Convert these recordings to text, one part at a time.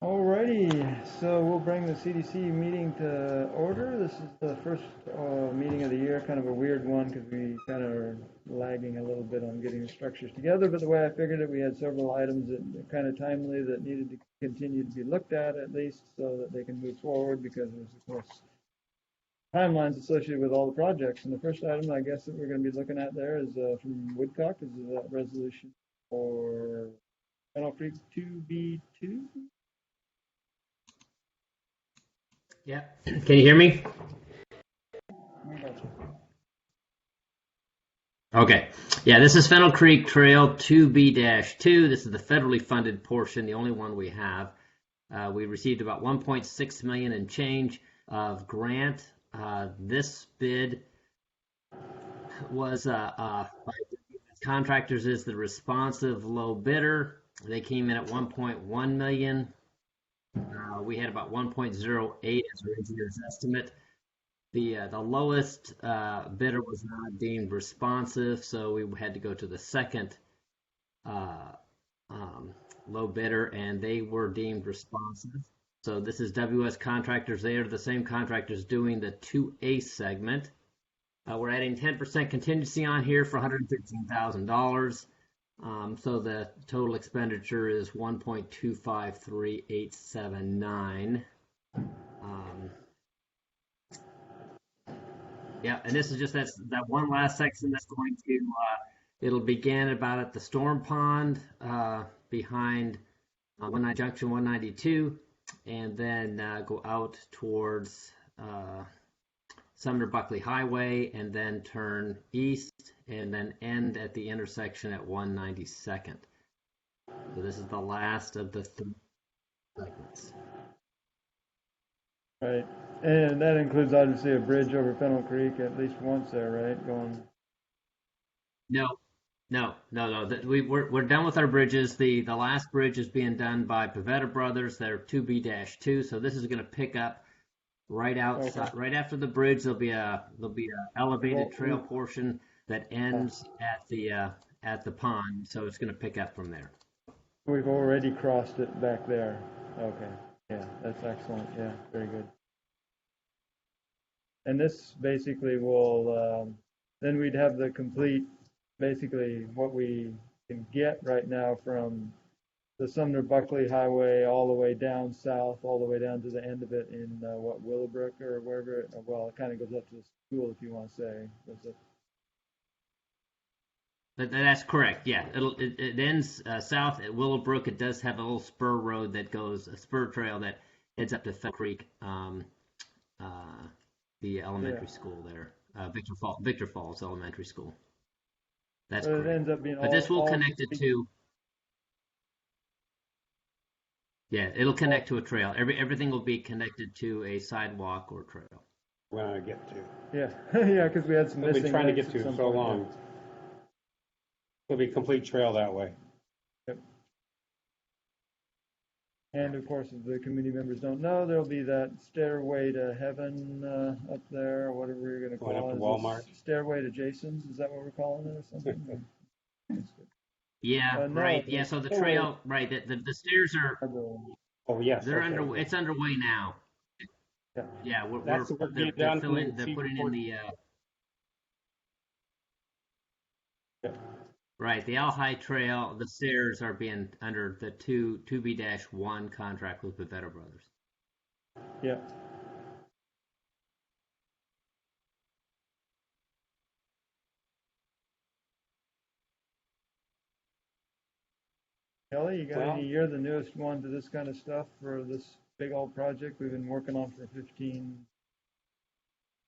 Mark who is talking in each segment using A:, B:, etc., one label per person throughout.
A: Alrighty, so we'll bring the CDC meeting to order. This is the first meeting of the year, kind of a weird one because we kind of are lagging a little bit on getting the structures together. But the way I figured it, we had several items that are kind of timely that needed to continue to be looked at least so that they can move forward because there's, of course, timelines associated with all the projects. And the first item I guess that we're going to be looking at there is from Woodcock, is that resolution for Fennel Creek 2B2?
B: Yeah. Can you hear me? Okay. Yeah, this is Fennel Creek Trail 2B-2. This is the federally funded portion, the only one we have. We received about 1.6 million and change of grant. This bid was by contractors is the responsive low bidder. They came in at 1.1 million. We had about 1.08 as our engineer's estimate. The lowest bidder was not deemed responsive, so we had to go to the second low bidder, and they were deemed responsive. So this is WS Contractors. They are the same contractors doing the 2A segment. We're adding 10% contingency on here for $113,000. So the total expenditure is 1.253879. Yeah, and this is just that one last section that's going to it'll begin about at the storm pond behind Junction 192, and then go out towards Sumner Buckley Highway, and then turn east, and then end at the intersection at 192nd. So this is the last of the 3 segments.
A: Right, and that includes obviously a bridge over Fennel Creek at least once there, right? Going.
B: No. We're done with our bridges. The last bridge is being done by Pavetta Brothers. They're 2B-2, so this is going to pick up right outside, okay. Right after the bridge. There'll be a elevated trail portion that ends at the pond, so it's going to pick up from there.
A: We've already crossed it back there. Okay, yeah, that's excellent. Yeah, very good. And this basically will then we'd have the complete, basically what we can get right now from the Sumner Buckley Highway all the way down south, all the way down to the end of it in Willowbrook or wherever. It kind of goes up to the school, if you want to say.
B: That's correct. Yeah, it ends south at Willowbrook. It does have a little spur road that goes, a spur trail that heads up to Fennel Creek, the elementary school there, Victor Falls Elementary School. That's correct. It ends up being this will connect it to. Yeah, it'll connect to a trail. Everything will be connected to a sidewalk or trail.
C: When I get to.
A: Yeah, yeah, because we had some missing.
C: We've been trying to get to so long. It'll be a complete trail that way.
A: Yep. And of course, if the committee members don't know, there'll be that stairway to heaven up there, or whatever you're going to call it.
C: Going up to Walmart.
A: Stairway to Jason's, is that what we're calling it or something?
B: Yeah, no, right. Yeah, so the trail, right, the stairs are.
C: Oh, yes.
B: They're it's underway now. Yeah, they're putting in the. Right, the Alhai Trail, the stairs are being under the 2B-1 contract with Pavetta Brothers.
A: Yeah. Kelly, you're the newest one to this kind of stuff for this big old project we've been working on for 15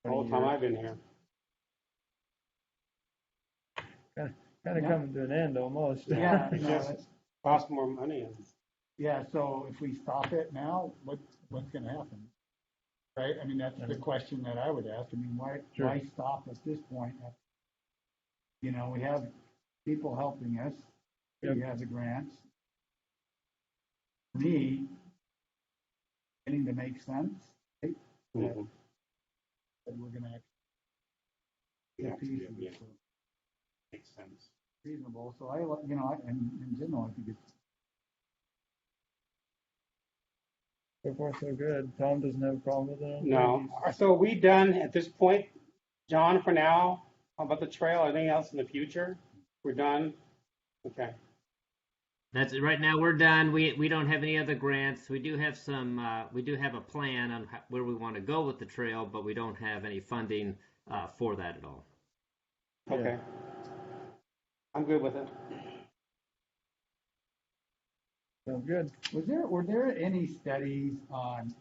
C: all the time years. I've been here.
A: Kind of coming to an end almost.
D: Yeah,
C: it just costs more money.
D: Yeah, so if we stop it now, what's going to happen? Right? I mean, that's the question that I would ask. I mean, why stop at this point? You know, we have people helping us. We have the grants. For me, getting to make sense. Right?
C: Mm-hmm.
D: That we're going to
C: makes sense.
D: Reasonable. So I in general, I think it's
A: So far, so good. Tom doesn't have a problem with it?
C: No. So are we done at this point, John, for now? How about the trail? Anything else in the future? We're done? Okay.
B: That's it. Right now we're done. We don't have any other grants. We do have some. We do have a plan on where we want to go with the trail, but we don't have any funding for that at all.
C: Okay. I'm good with it.
A: Sounds good.
D: Were there any studies on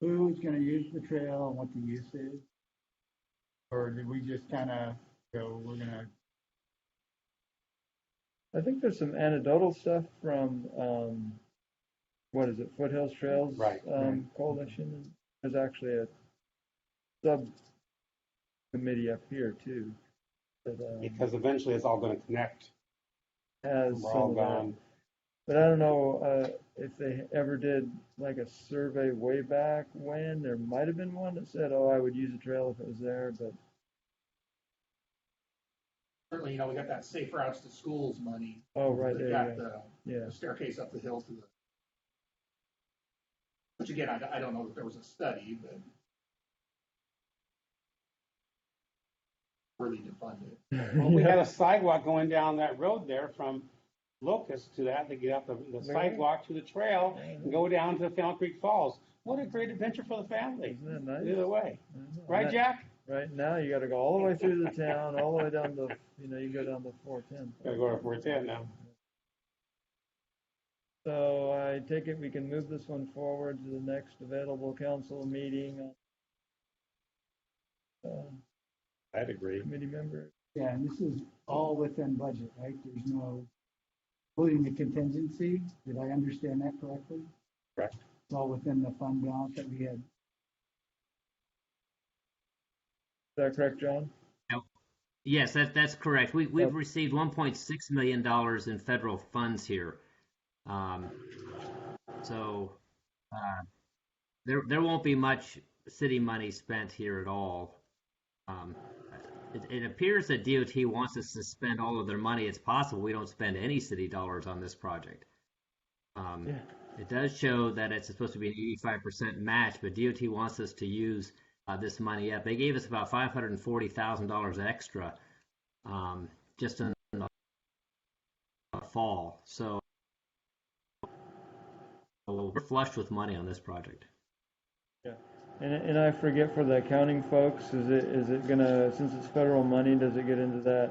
D: who's gonna use the trail and what the use is? Or did we just kind of go, we're gonna,
A: I think there's some anecdotal stuff from, what is it, Foothills Trails?
C: Right.
A: Coalition. There's actually a subcommittee up here too. That,
C: Because eventually it's all going to connect.
A: has
C: We're
A: some
C: all
A: of that.
C: gone.
A: But I don't know if they ever did like a survey way back when. There might have been one that said, "Oh, I would use a trail if it was there," but
E: Certainly, we got that safe routes to schools money.
A: oh, right
E: We
A: there,
E: got
A: you go.
E: the
A: Yeah.
E: staircase up the hill to the, which again, I don't know that there was a study, but worthy to fund it.
C: Well, we
A: Yeah.
C: had a sidewalk going down that road there from Locust to that to get up the sidewalk to the trail and go down to Fennel Creek Falls. What a great adventure for the family.
A: Isn't that nice?
C: Either way.
A: I know.
C: Right,
A: Now-
C: Jack?
A: Right now, you got to go all the way through the town, all the way down to, you go down to 410.
C: Gotta go to 410 now.
A: So I take it we can move this one forward to the next available council meeting.
C: I'd agree.
A: Committee member.
D: yeah, and this is all within budget, right? There's no, including the contingency, did I understand that correctly?
C: Correct.
D: It's all within the fund balance that we had.
A: Is that correct, John?
B: Yes, that's correct. We've received $1.6 million in federal funds here. So there won't be much city money spent here at all. It appears that DOT wants us to spend all of their money. It's possible we don't spend any city dollars on this project.
A: Yeah.
B: It does show that it's supposed to be an 85% match, but DOT wants us to use this money up. They gave us about $540,000 extra just in the fall. So we're flushed with money on this project.
A: Yeah. And I forget for the accounting folks, is it gonna, since it's federal money, does it get into that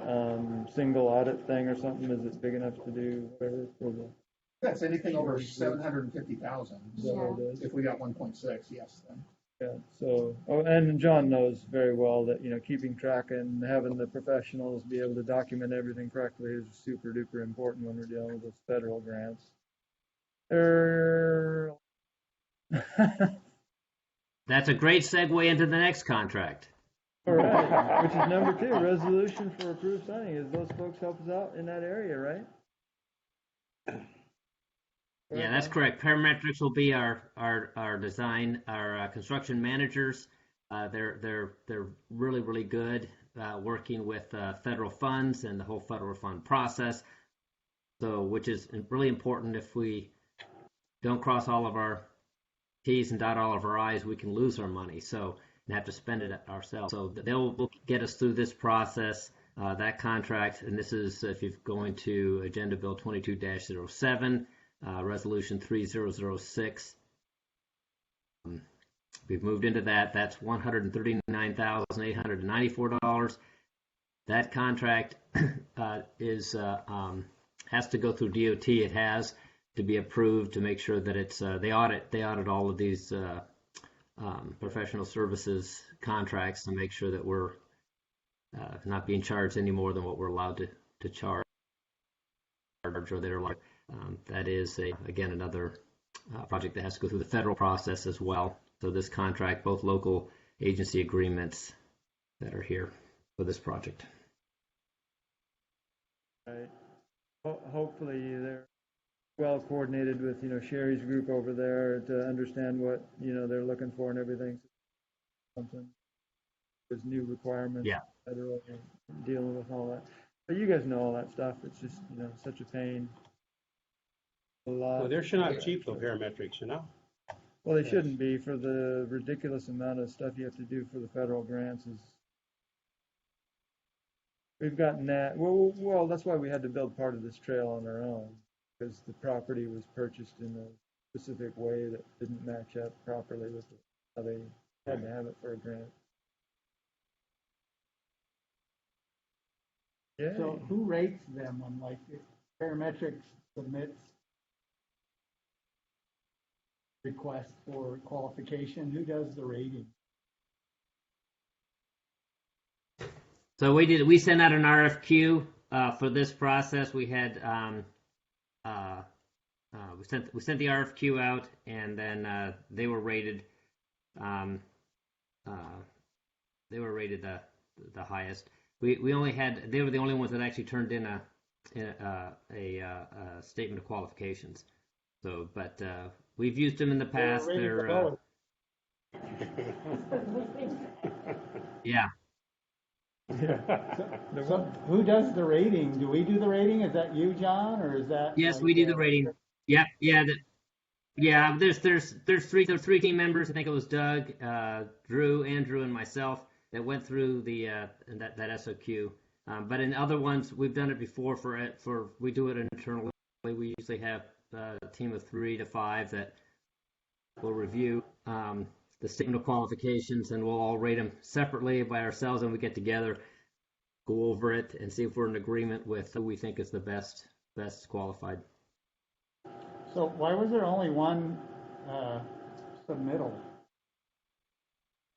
A: single audit thing or something? Is it big enough to do whatever for the?
E: That's anything over 750,000.
A: Is that what it is?
E: If we got 1.6, yes, then.
A: Yeah, so, oh, and John knows very well that, keeping track and having the professionals be able to document everything correctly is super duper important when we're dealing with those federal grants.
B: That's a great segue into the next contract.
A: All right, which is number 2, resolution for approved signing. Is those folks help us out in that area, right?
B: Yeah, that's correct. Parametrics will be our design, our construction managers. They're really, really good working with federal funds and the whole federal fund process. So, which is really important. If we don't cross all of our T's and dot all of our I's, we can lose our money. So, and have to spend it ourselves. So they'll get us through this process. That contract, and this is if you're going to Agenda Bill 22-07. Resolution 3006. We've moved into that. That's $139,894. That contract has to go through DOT. It has to be approved to make sure that it's they audit all of these professional services contracts to make sure that we're not being charged any more than what we're allowed to charge, or they're like. That is, again, another project that has to go through the federal process as well. So this contract, both local agency agreements that are here for this project.
A: Right. Hopefully they're well coordinated with, Sherry's group over there to understand what, they're looking for and everything. Something. There's new requirements.
B: Yeah.
A: Federal, dealing with all that. But you guys know all that stuff. It's just, such a pain.
C: Well, they're sure not cheap, though, parametrics,
A: Well, they shouldn't be for the ridiculous amount of stuff you have to do for the federal grants is. We've gotten that, well, that's why we had to build part of this trail on our own, because the property was purchased in a specific way that didn't match up properly with how they had to have it for a grant. Yeah.
D: So who rates them when, like, if Parametrics submits request for qualification? Who does the rating?
B: So we sent out an RFQ for this process. We had we sent the RFQ out, and then they were rated they were rated the highest. We only had, they were the only ones that actually turned in a statement of qualifications. So, but we've used them in the past. They're yeah.
D: So who does the rating? Do we do the rating? Is that you, John, or is that?
B: Yes,
D: like,
B: we do the rating. Yeah. There's three team members. I think it was Doug, Drew, Andrew, and myself that went through the that SOQ. But in other ones, we've done it before. We do it internally. We usually have a team of 3 to 5 that will review the statement of qualifications, and we'll all rate them separately by ourselves, and we get together, go over it, and see if we're in agreement with who we think is the best qualified.
D: So why was there only one submittal?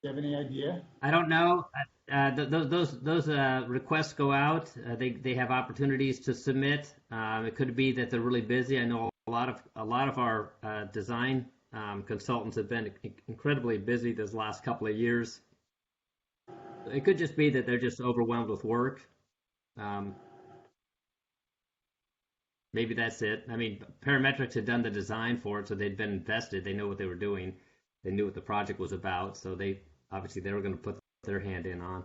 D: Do you have any idea?
B: I don't know. Those requests go out. They have opportunities to submit. It could be that they're really busy. I know a lot of our design consultants have been incredibly busy this last couple of years. It could just be that they're just overwhelmed with work. Maybe that's it. I mean, Parametrics had done the design for it, so they'd been invested. They know what they were doing. They knew what the project was about, so they were going to put their hand in on.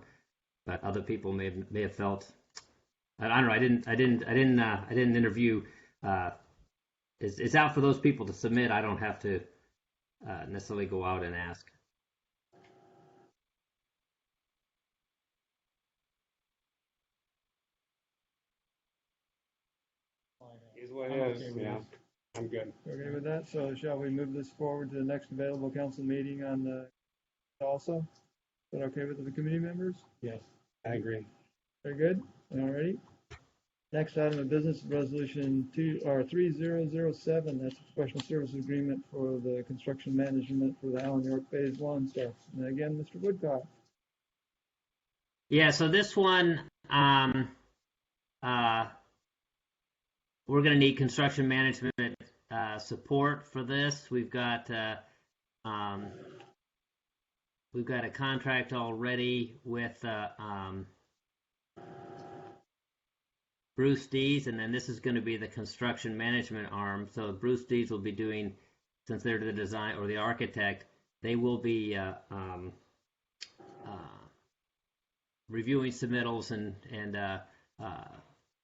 B: But other people may have felt. I don't know. I didn't interview. It's out for those people to submit. I don't have to necessarily go out and ask.
C: Is what it is. Yeah, I'm good.
A: Okay with that? So shall we move this forward to the next available council meeting on the also? Is that okay with the committee members?
C: Yes, I agree.
A: Very good. All righty. Next item of business, resolution 3007. That's a professional service agreement for the construction management for the Allen York Phase 1 stuff. And again, Mr. Woodcock.
B: Yeah. So this one, we're going to need construction management support for this. We've got a contract already with Bruce Dees, and then this is going to be the construction management arm. So Bruce Dees will be doing, since they're the design or the architect, they will be reviewing submittals and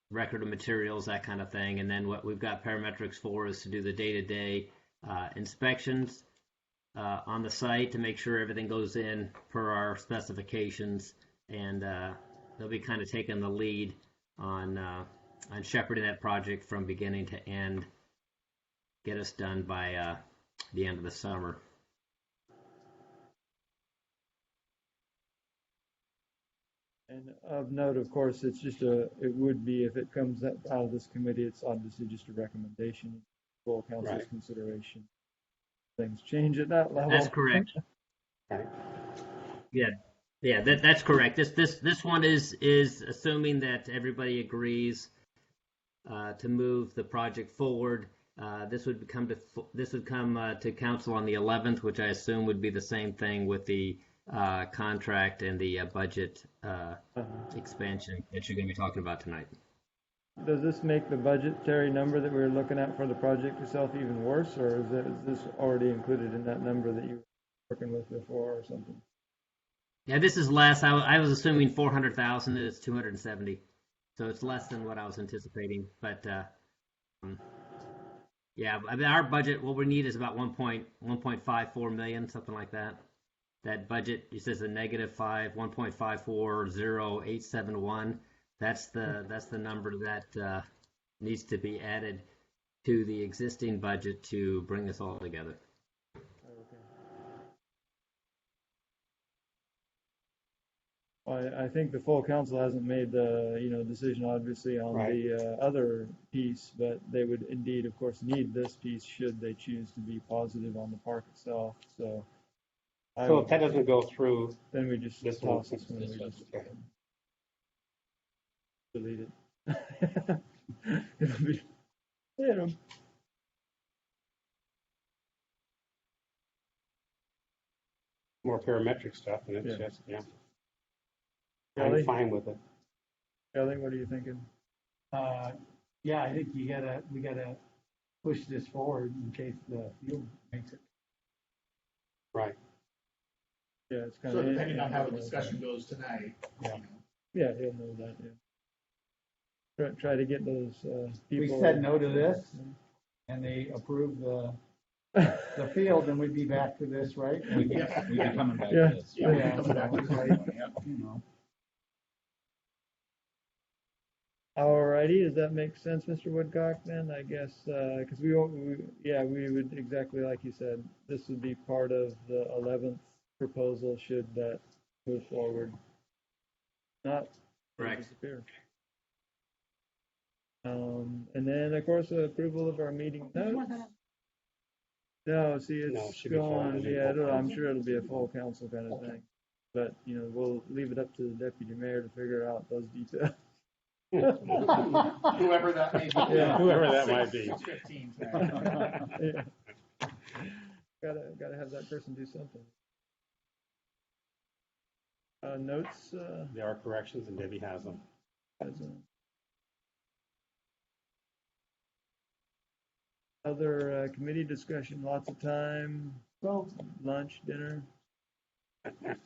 B: record of materials, that kind of thing. And then what we've got Parametrics for is to do the day-to-day inspections on the site to make sure everything goes in per our specifications, and they'll be kind of taking the lead on shepherding that project from beginning to end, get us done by the end of the summer.
A: And of note, of course, it's just it would be, if it comes out of this committee, it's obviously just a recommendation, full council's
C: Right.
A: consideration. Things change at that level.
B: That's correct.
C: Right.
B: Yeah, that's correct. This one is assuming that everybody agrees to move the project forward. This would come to council on the 11th, which I assume would be the same thing with the contract and the budget expansion that you're going to be talking about tonight.
A: Does this make the budgetary number that we were looking at for the project itself even worse, or is this already included in that number that you were working with before or something?
B: Yeah, this is less. I was assuming 400,000. It's 270, so it's less than what I was anticipating. But Yeah, I mean, our budget, what we need is about 1.54 million, something like that. That budget, it says a -5, 1.540871. That's the number that needs to be added to the existing budget to bring this all together.
A: I think the full council hasn't made the, decision obviously on
C: Right.
A: the other piece, but they would indeed, of course, need this piece should they choose to be positive on the park itself. So,
C: So if that doesn't go through,
A: then we just
C: this
A: toss
C: one-
A: this one.
C: this
A: We
C: one,
A: just
C: okay.
A: delete it. It'll be,
C: more parametric stuff, and it's
A: Yeah.
C: just, yeah.
A: Kelly?
C: I'm fine with it.
A: Kelly, what are you thinking?
D: Yeah, I think we gotta push this forward in case the field makes it.
C: Right.
A: Yeah, it's kind
E: So
A: of.
E: depending on how the discussion goes tonight,
D: Yeah.
A: Yeah, he'll know that, yeah. Try to get those
D: We
A: people.
D: said no to this and they approved the field, and we'd be back to this, right?
F: We'd be coming back
A: Yeah.
F: to this.
E: yeah, we're
D: Yeah,
E: coming back to
D: so,
E: this
D: like,
E: one, yeah.
D: you know.
A: Alrighty, does that make sense, Mr. Woodcock, then? I guess, because we would, exactly like you said, this would be part of the 11th proposal should that move forward. Not
B: Correct.
A: disappear. And then, of course, approval of our meeting notes. No, see,
C: No, it
A: it's
C: should be full.
A: gone,
C: It'll be
A: yeah,
C: full
A: I'm
C: council.
A: sure it'll be a full council kind of thing. But, we'll leave it up to the deputy mayor to figure out those details.
E: Whoever that may be.
A: Yeah,
C: whoever that might be.
E: 6:15 tonight.
A: Yeah. Gotta have that person do something. Notes,
C: There are corrections, and Debbie has them.
A: as other committee discussion, lots of time,
D: So
A: lunch, dinner.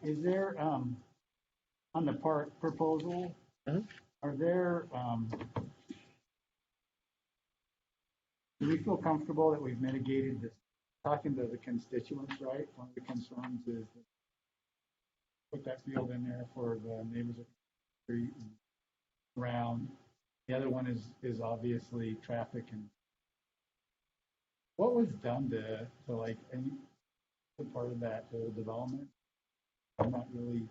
D: is there, on the park proposal,
A: Uh-huh.
D: are there, do we feel comfortable that we've mitigated this, talking to the constituents, right? One of the concerns is that put that field in there for the neighbors of the street and around. The other one is obviously traffic and what was done to like, any part of that whole development? I'm not really,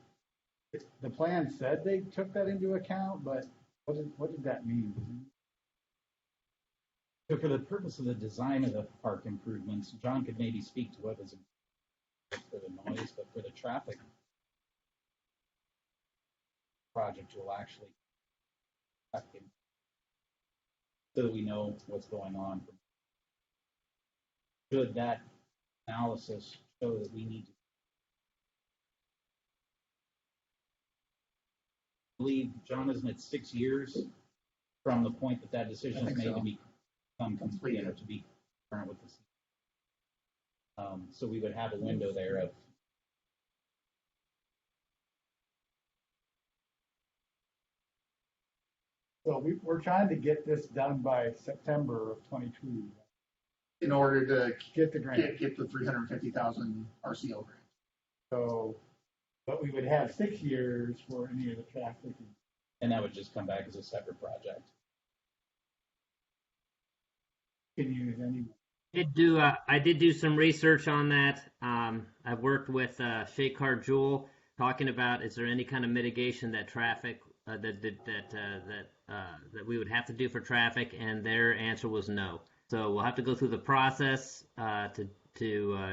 D: the plan said they took that into account, but what did that mean?
F: So for the purpose of the design of the park improvements, John could maybe speak to what was for the noise, but for the traffic project will actually so that we know what's going on. Should that analysis show that we need to believe, John, isn't it 6 years from the point that that decision is made to become complete or to be current with this? So we would have a window there of
D: So we're trying to get this done by September of 22,
E: In order to
D: get the grant.
E: get the 350,000 RCO grant.
D: So, but we would have 6 years for any of the traffic.
F: and that would just come back as a separate project.
D: Can you use any?
B: I did do some research on that. I've worked with Shakar Jewel talking about is there any kind of mitigation that traffic that we would have to do for traffic, and their answer was no. So we'll have to go through the process to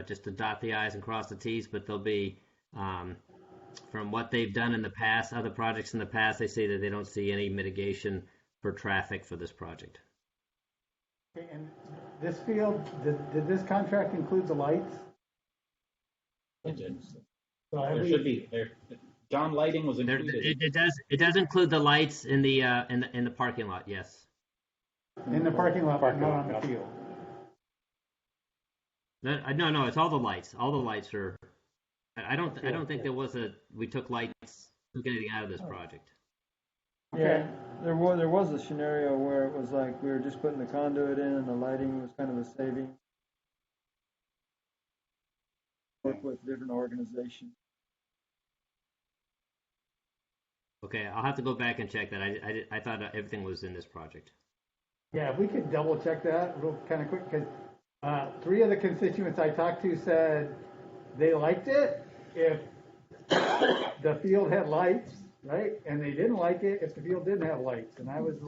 B: just to dot the i's and cross the t's, but they'll be from what they've done in the past, other projects in the past, they say that they don't see any mitigation for traffic for this project.
D: Okay, and this field, did this contract include the lights?
F: It did.
D: So have
F: There
D: we-
F: should be there. John, lighting was
B: There,
F: included.
B: it does include the lights in the parking lot. Yes.
D: In the parking lot, but
C: Parking
D: not
C: lot,
D: on the
C: yeah.
D: field.
B: No, it's all the lights. All the lights are. I don't think we took anything out of this project.
A: Yeah, there was a scenario where it was like we were just putting the conduit in and the lighting was kind of a the savings. Work with different organizations.
B: Okay, I'll have to go back and check that. I thought everything was in this project.
D: Yeah, if we could double check that real kind of quick, because 3 of the constituents I talked to said they liked it if the field had lights, right? And they didn't like it if the field didn't have lights. And I was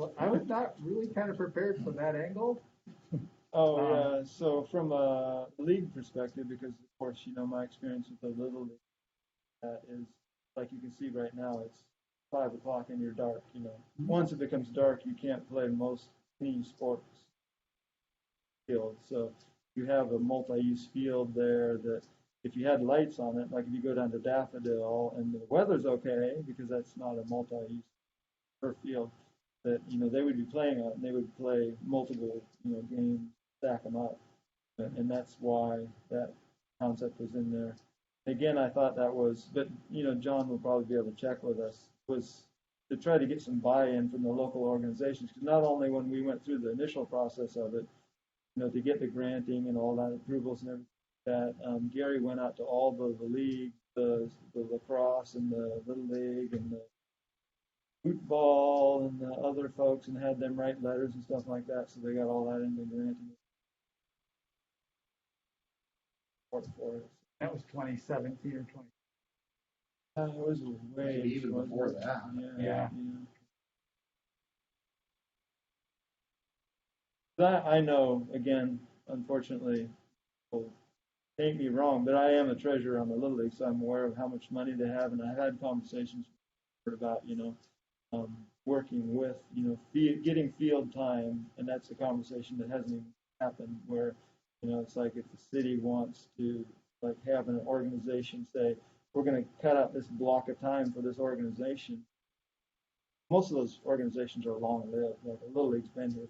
D: not really kind of prepared for that angle.
A: Oh, yeah. So from a league perspective, because of course, you know, my experience with the Little League is like you can see right now, it's 5 o'clock and you're dark, you know. Once it becomes dark, you can't play most team sports field. So you have a multi-use field there that if you had lights on it, like if you go down to Daffodil and the weather's okay, because that's not a multi-use turf field, that, you know, they would be playing on it and they would play multiple, you know, games, stack them up. And that's why that concept was in there. Again, I thought that was, but, you know, John will probably be able to check with us, was to try to get some buy-in from the local organizations. Because not only when we went through the initial process of it, you know, to get the granting and all that approvals and everything, that Gary went out to all the leagues, the lacrosse and the Little League and the football and the other folks and had them write letters and stuff like that. So they got all that in the granting for it.
D: That was 2017 or 20.
A: It was way
E: Maybe even before that.
D: Yeah.
A: I know, again, unfortunately, people take me wrong, but I am a treasurer on the Little League, so I'm aware of how much money they have, and I've had conversations about, you know, working with, you know, getting field time, and that's a conversation that hasn't even happened, where, you know, it's like if the city wants to, like, have an organization say, we're going to cut out this block of time for this organization. Most of those organizations are long-lived, like the Little League's been here.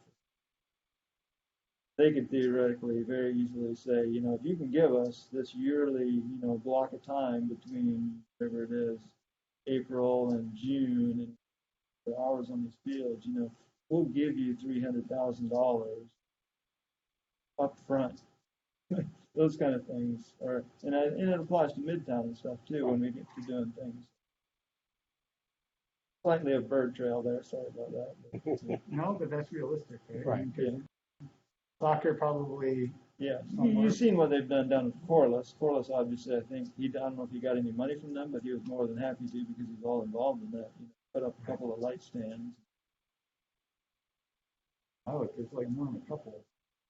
A: They could theoretically very easily say, you know, if you can give us this yearly, you know, block of time between whatever it is, April and June, and the hours on these fields, you know, we'll give you $300,000 up front. Those kind of things are, and it applies to Midtown and stuff too when we get to doing things. Slightly a bird trail there, sorry about that.
D: No, but that's realistic, right?
C: Right.
A: Yeah.
D: Soccer probably.
A: Yeah, you've seen what they've done down at Corliss. Corliss, obviously, I think I don't know if he got any money from them, but he was more than happy to because he's all involved in that. You know, put up a couple of light stands.
D: Oh, it's like more than a couple.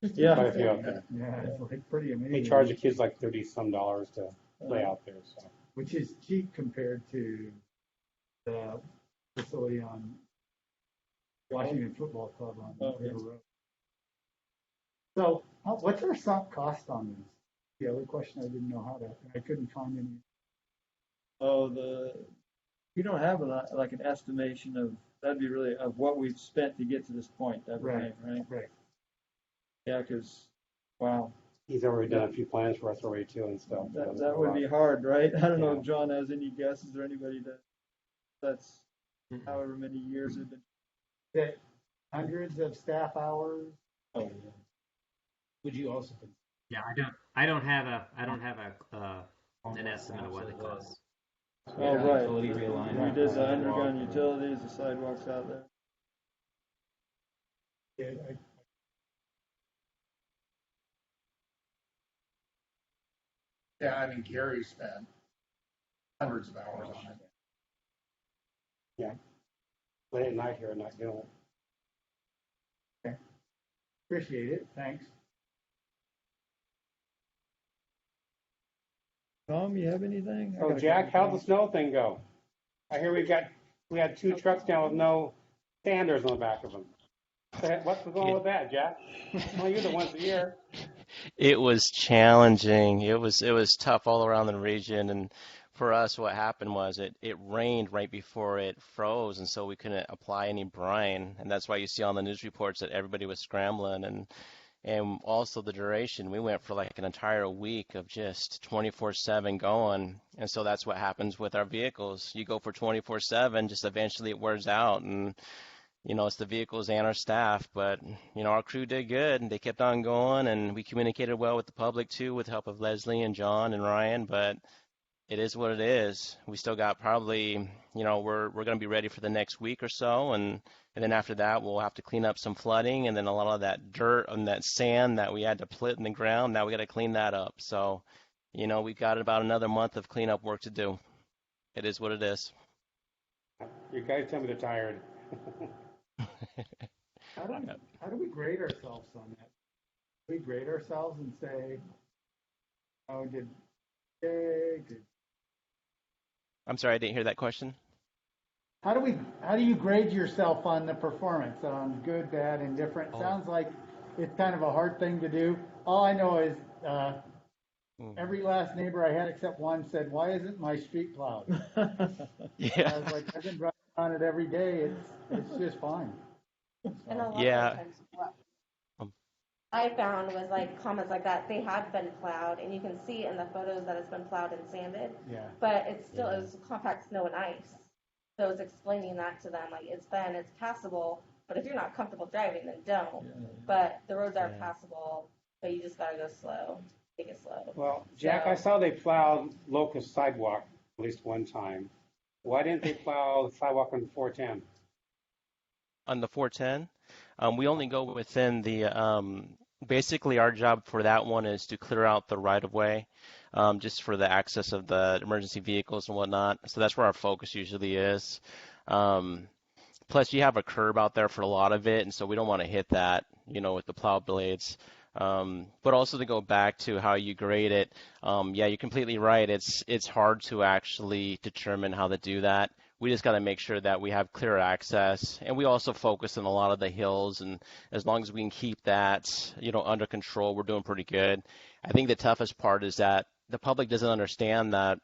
A: Yeah.
C: Quite a few out there.
D: Yeah, it's like pretty amazing.
C: They charge the kids like $30-some to play out there, so.
D: Which is cheap compared to the facility on Washington Football Club on River Road. So, what's our sunk cost on this? The other question I didn't know how to, I couldn't find any.
A: Oh, we don't have like an estimation of, that'd be really of what we've spent to get to this point, that
D: Right,
A: right?
D: right.
A: Yeah, because, wow,
C: He's already done a few plans for us already too and stuff.
A: that would be hard, right? I don't know if John has any guesses or anybody that's however many years it's been.
D: That hundreds of staff hours.
A: Oh, yeah.
F: Would you also,
B: Yeah, I don't have an estimate of what it costs.
A: Oh, right.
F: utility realignment?
A: We did the underground utilities, the sidewalks out there.
D: Yeah,
E: Yeah, I mean, Gary spent hundreds of hours on it.
C: Late at night here and not doing it.
D: appreciate it. Thanks.
A: Tom, you have anything?
C: So Jack, how'd the snow thing go? I hear we had 2 trucks down with no sanders on the back of them. What's going on with that, Jack? Well, you're the once a year.
G: It was challenging. It was tough all around the region, and for us, what happened was it rained right before it froze, and so we couldn't apply any brine, and that's why you see on the news reports that everybody was scrambling, and also the duration. We went for like an entire week of just 24/7 going, and so that's what happens with our vehicles. You go for 24/7, just eventually it wears out, and it's the vehicles and our staff, but our crew did good and they kept on going, and we communicated well with the public too, with the help of Leslie and John and Ryan. But it is what it is. We still got probably, we're going to be ready for the next week or so, and then after that we'll have to clean up some flooding, and then a lot of that dirt and that sand that we had to put in the ground. Now we got to clean that up. So, we've got about another month of cleanup work to do. It is what it is.
C: You guys tell me they're tired.
D: How do we grade ourselves on that? Do we grade ourselves and say, oh, did
G: I'm sorry, I didn't hear that question.
D: How do you grade yourself on the performance, on good, bad, indifferent? Sounds like it's kind of a hard thing to do. All I know is every last neighbor I had except one said, "Why isn't my street plowed?"
G: Yeah.
D: I was like, I've been driving on it every day. It's just fine.
H: And a lot
G: Yeah.
H: of times what I found was like comments like that, they have been plowed, and you can see in the photos that it's been plowed and sanded,
D: Yeah.
H: but it was compact snow and ice. So it's explaining that to them, like it's passable, but if you're not comfortable driving, then don't. But the roads are passable, but you just gotta go slow, take it slow.
C: Well, Jack, I saw they plowed Locust sidewalk at least one time. Why didn't they plow the sidewalk on 410?
G: On the 410, we only go within the, basically our job for that one is to clear out the right of way, just for the access of the emergency vehicles and whatnot. So that's where our focus usually is. Plus you have a curb out there for a lot of it, and so we don't want to hit that, with the plow blades. But also to go back to how you grade it, yeah, you're completely right. It's hard to actually determine how to do that. We just got to make sure that we have clear access, and we also focus on a lot of the hills, and as long as we can keep that, under control, we're doing pretty good. I think the toughest part is that the public doesn't understand that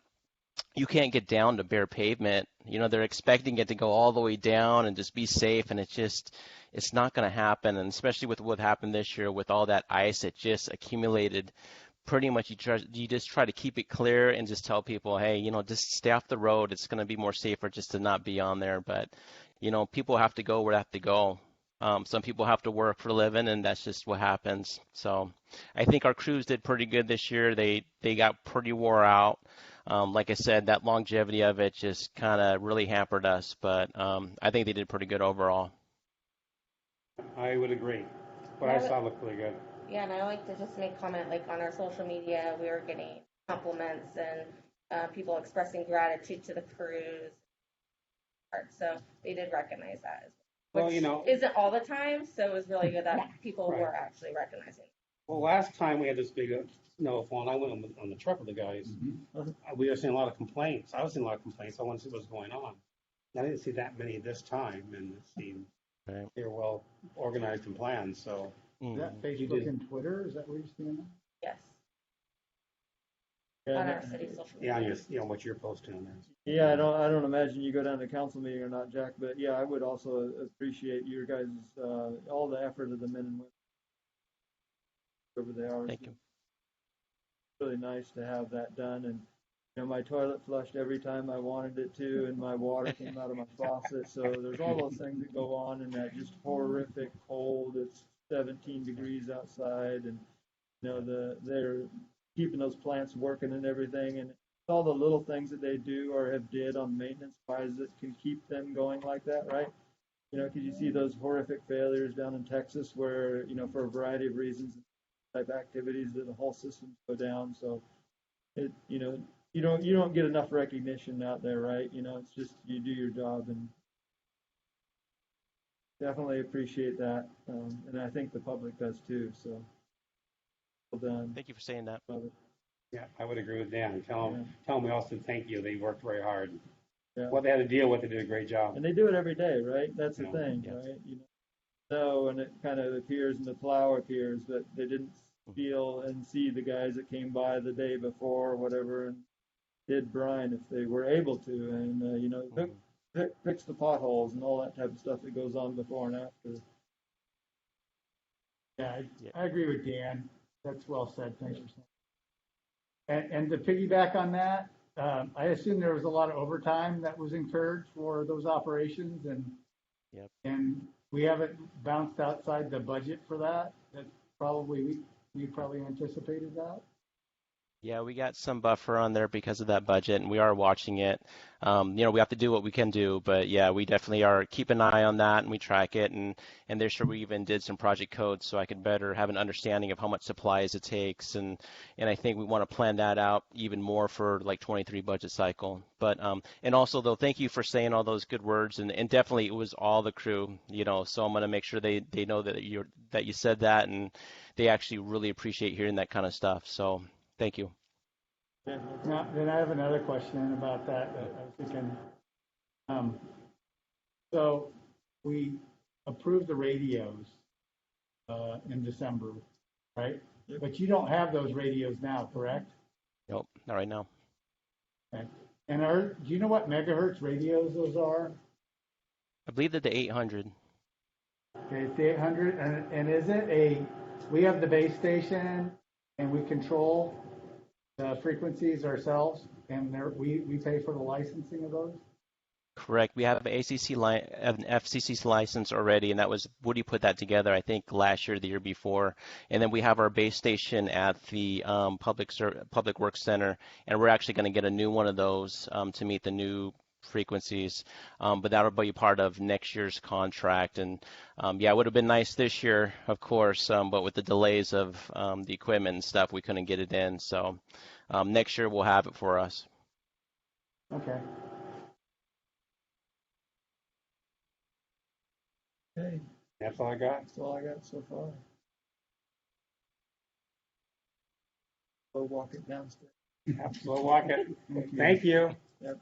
G: you can't get down to bare pavement. They're expecting it to go all the way down and just be safe, and it's not going to happen. And especially with what happened this year with all that ice, it just accumulated. Pretty much you just try to keep it clear and just tell people, hey, just stay off the road. It's going to be more safer just to not be on there. But, people have to go where they have to go. Some people have to work for a living, and that's just what happens. So I think our crews did pretty good this year. They got pretty wore out. Like I said, that longevity of it just kind of really hampered us. But I think they did pretty good overall.
C: I would agree. What I saw looked really good.
H: Yeah, and I like to just make comment, like on our social media, we were getting compliments and people expressing gratitude to the crews. So they did recognize that as well. Which isn't all the time, so it was really good that people were actually recognizing it.
C: Well, last time we had this big snowfall, and I went on the truck with the guys. We were seeing a lot of complaints. I was seeing a lot of complaints. I wanted to see what was going on. I didn't see that many this time, and it seemed they were well organized and planned. So.
D: Is that Facebook and Twitter? Is that where you're seeing that?
H: Yes. On our city social media.
C: Yeah, what you're posting on there.
A: Yeah, I don't imagine you go down to council meeting or not, Jack, but yeah, I would also appreciate your guys' all the effort of the men and women over the hours.
G: Thank you.
A: It's really nice to have that done, and my toilet flushed every time I wanted it to, and my water came out of my faucet. So there's all those things that go on in that just horrific cold. It's 17 degrees outside, and they're keeping those plants working and everything, and all the little things that they do or have did on maintenance wise that can keep them going like that, right? Because you see those horrific failures down in Texas where for a variety of reasons, type activities, that the whole systems go down. So it you don't get enough recognition out there, right? It's just you do your job, and definitely appreciate that, and I think the public does too. So, well done.
G: Thank you for saying that.
C: Yeah, I would agree with Dan. Tell them we also thank you. They worked very hard.
A: Yeah.
C: What they had to deal with, they did a great job.
A: And they do it every day, right? That's the thing, right? And it kind of appears, and the plow appears, but they didn't feel and see the guys that came by the day before or whatever and did brine if they were able to, and fix the potholes and all that type of stuff that goes on before and after.
D: Yeah, I agree with Dan. That's well said. Thanks for saying. And to piggyback on that, I assume there was a lot of overtime that was incurred for those operations, and
G: Yep.
D: And we haven't bounced outside the budget for that. That's probably, we probably anticipated that.
G: Yeah, we got some buffer on there because of that budget, and we are watching it. We have to do what we can do, but yeah, we definitely are keep an eye on that, and we track it, and this year we even did some project codes so I could better have an understanding of how much supplies it takes, and I think we want to plan that out even more for like 23 budget cycle. But and also though, thank you for saying all those good words, and definitely it was all the crew, so I'm gonna make sure they know that you said that, and they actually really appreciate hearing that kind of stuff. So. Thank you.
D: Now, then I have another question about that. I was thinking, so we approved the radios in December, right?
A: Yep.
D: But you don't have those radios now, correct?
G: Nope, not right now.
D: Okay. And do you know what megahertz radios those are?
G: I believe that the 800.
D: Okay, it's the 800, and is it we have the base station and we control the frequencies ourselves, and we pay for the licensing of those?
G: Correct. We have an FCC license already, and that was Woody put that together, I think, last year, the year before. And then we have our base station at the Public Works Center, and we're actually going to get a new one of those to meet the new frequencies. But that'll be part of next year's contract. And it would have been nice this year, of course, but with the delays of the equipment and stuff, we couldn't get it in. So next year we'll have it for us.
D: Okay.
A: Okay,
C: That's all I got.
A: that's all I got so far. Go walk it downstairs.
C: Slow walk it. Thank you.
A: Yep.